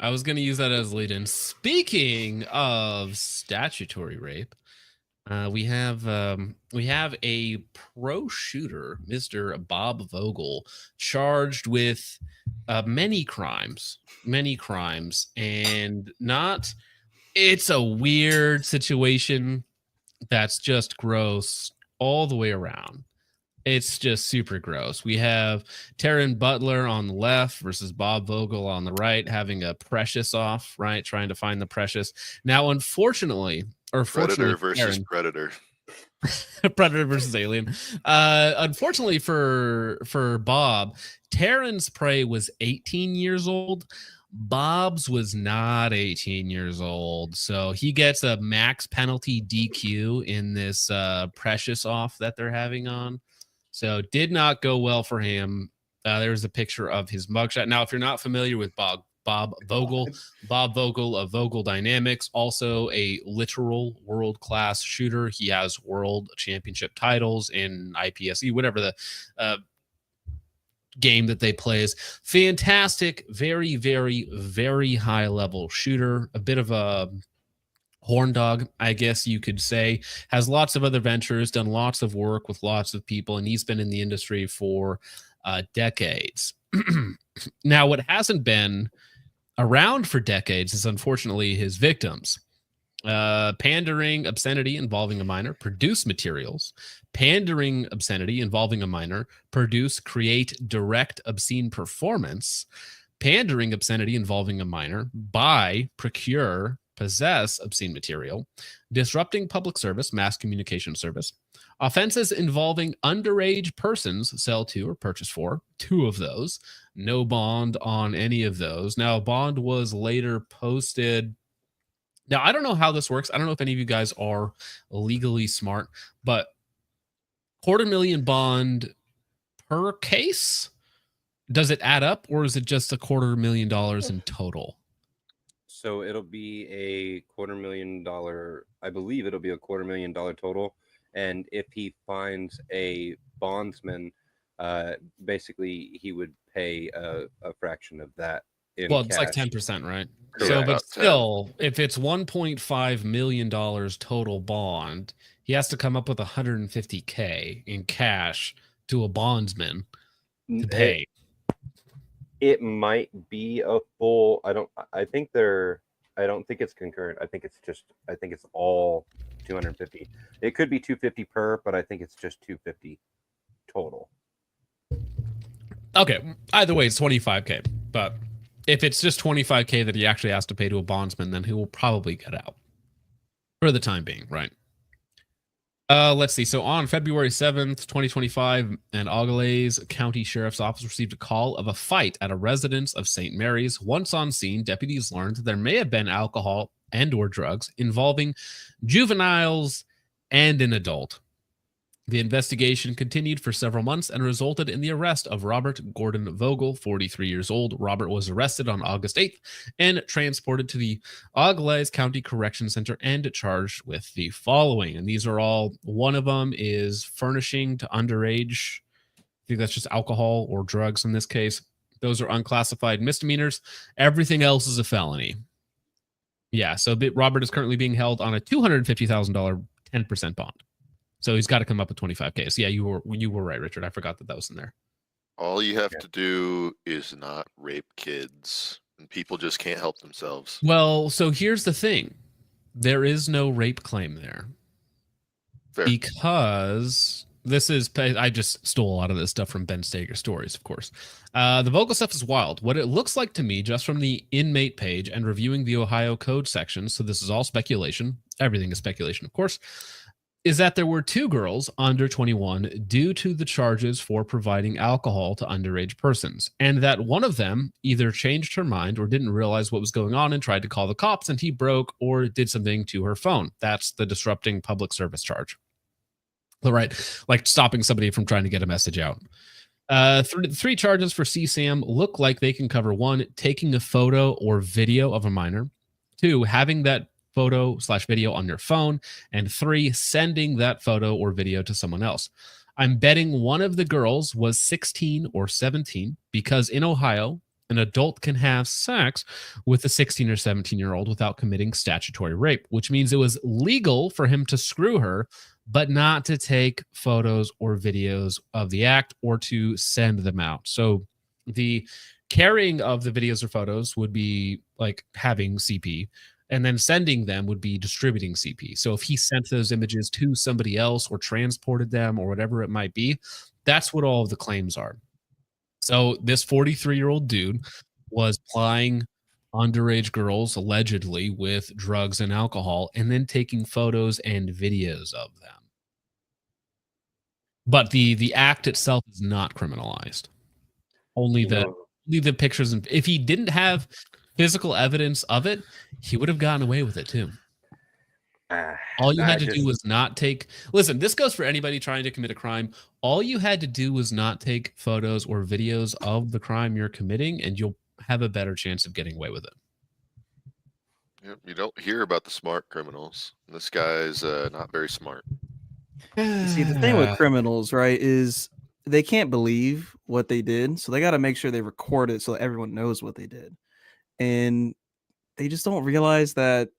I was going to use that as lead-in. Speaking of statutory rape, we have a pro shooter, Mr. Bob Vogel, charged with many crimes, and not. It's a weird situation that's just gross all the way around. It's just super gross. We have Taryn Butler on the left versus Bob Vogel on the right, having a precious off, right? Trying to find the precious. Now, unfortunately, or Predator fortunately, versus Taryn, predator. Predator versus Alien. Unfortunately for Bob, Taryn's prey was 18 years old. Bob's was not 18 years old, so he gets a max penalty DQ in this precious off that they're having on. So did not go well for him. There's a picture of his mugshot. Now, if you're not familiar with Bob Vogel of Vogel Dynamics, also a literal world-class shooter. He has world championship titles in IPSC, whatever the game that they play is. Fantastic, very, very, very high-level shooter. A bit of a horn dog, I guess you could say. Has lots of other ventures, done lots of work with lots of people, and he's been in the industry for decades. Now, what hasn't been around for decades is unfortunately his victims. Pandering obscenity involving a minor, produce materials. Pandering obscenity involving a minor, produce, create, direct obscene performance. Pandering obscenity involving a minor, buy, procure, possess obscene material. Disrupting public service, mass communication service. Offenses involving underage persons, sell to or purchase for, 2 of those. No bond on any of those. Now, a bond was later posted. Now, I don't know how this works. I don't know if any of you guys are legally smart, but $250,000 bond per case? Does it add up, or is it just $250,000 in total? So it'll be a $250,000. I believe it'll be a $250,000 total. And if he finds a bondsman, basically he would pay a fraction of that. Well, it's like 10%, right? Correct. So, but still, if it's $1.5 million total bond, he has to come up with $150K in cash to a bondsman to pay. It might be a full. I don't think it's concurrent. I think it's all 250. It could be 250 per, but I think it's just 250 total. Okay. Either way, it's 25K. But if it's just 25K that he actually has to pay to a bondsman, then he will probably get out for the time being, right? Let's see. So on February 7th, 2025, an Augalaize County Sheriff's Office received a call of a fight at a residence of St. Mary's. Once on scene, deputies learned there may have been alcohol and or drugs involving juveniles and an adult. The investigation continued for several months and resulted in the arrest of Robert Gordon Vogel, 43 years old. Robert was arrested on August 8th and transported to the Augalaize County Correction Center and charged with the following. And these are all, one of them is furnishing to underage. I think that's just alcohol or drugs in this case. Those are unclassified misdemeanors. Everything else is a felony. Yeah, so Robert is currently being held on a $250,000 10% bond. So he's got to come up with 25K. So yeah, you were right, Richard. I forgot that was in there. All you have to do is not rape kids, and people just can't help themselves. Well, so here's the thing. There is no rape claim there. Fair. Because this is, I just stole a lot of this stuff from Ben Stager Stories, of course. The Vogel stuff is wild. What it looks like to me, just from the inmate page and reviewing the Ohio Code section, so this is all speculation. Everything is speculation, of course, is that there were 2 girls under 21 due to the charges for providing alcohol to underage persons, and that one of them either changed her mind or didn't realize what was going on and tried to call the cops, and he broke or did something to her phone. That's the disrupting public service charge. All right, like stopping somebody from trying to get a message out. 3 charges for CSAM look like they can cover 1, taking a photo or video of a minor, 2, having that photo/video on your phone, and 3, sending that photo or video to someone else. I'm betting one of the girls was 16 or 17 because in Ohio, an adult can have sex with a 16 or 17-year-old without committing statutory rape, which means it was legal for him to screw her, but not to take photos or videos of the act or to send them out. So the carrying of the videos or photos would be like having CP, and then sending them would be distributing CP. So if he sent those images to somebody else or transported them or whatever it might be, that's what all of the claims are. So this 43-year-old dude was plying underage girls allegedly with drugs and alcohol and then taking photos and videos of them. But the act itself is not criminalized. Only the pictures, and if he didn't have physical evidence of it, he would have gotten away with it too. All you had to do was not take. Listen, this goes for anybody trying to commit a crime. All you had to do was not take photos or videos of the crime you're committing, and you'll have a better chance of getting away with it. Yep, you don't hear about the smart criminals. This guy's not very smart. See, the thing with criminals, right, is they can't believe what they did, so they got to make sure they record it so that everyone knows what they did. And they just don't realize that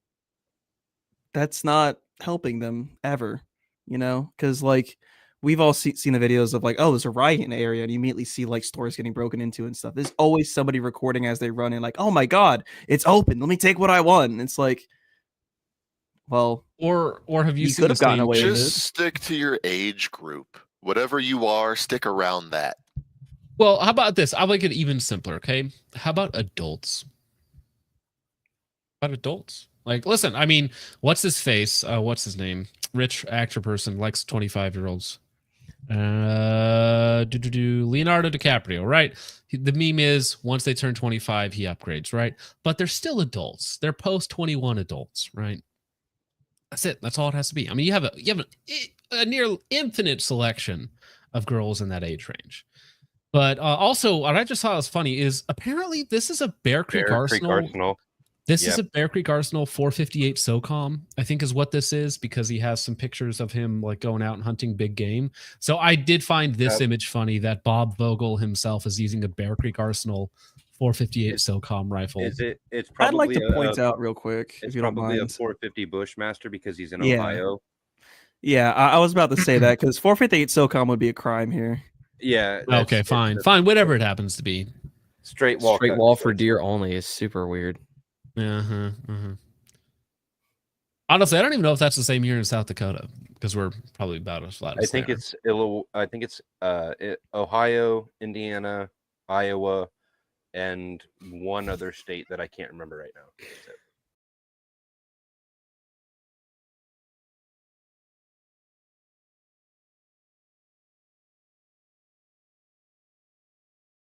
that's not helping them ever, because like we've all seen the videos of like, oh, there's a riot in the area, and you immediately see like stores getting broken into and stuff. There's always somebody recording as they run in, like, oh my god, it's open, let me take what I want. And it's like, well, or have you could have gotten away with it. Just stick to your age group. Whatever you are, stick around that. Well, how about this? I'll make it even simpler, okay? How about adults? About adults? Like, listen, I mean, what's his face? What's his name? Rich actor person likes 25-year-olds. Leonardo DiCaprio, right? The meme is once they turn 25, he upgrades, right? But they're still adults. They're post-21 adults, right? That's it. That's all it has to be. I mean, you have a near infinite selection of girls in that age range. But also, what I just thought was funny is apparently this is a Bear Creek Arsenal. This is a Bear Creek Arsenal 458 SOCOM, I think is what this is, because he has some pictures of him like going out and hunting big game. So I did find this image funny that Bob Vogel himself is using a Bear Creek Arsenal 458 SOCOM rifle. It's probably I'd like to point out real quick, if you don't mind. It's probably a 450 Bushmaster because he's in Ohio. Yeah, I was about to say that because 458 SOCOM would be a crime here. Yeah. Okay, fine. Whatever it happens to be. Straight wall for deer only is super weird. Honestly, I don't even know if that's the same here in South Dakota because we're probably about as flat. I think it's Ohio, Indiana, Iowa, and one other state that I can't remember right now. That's it.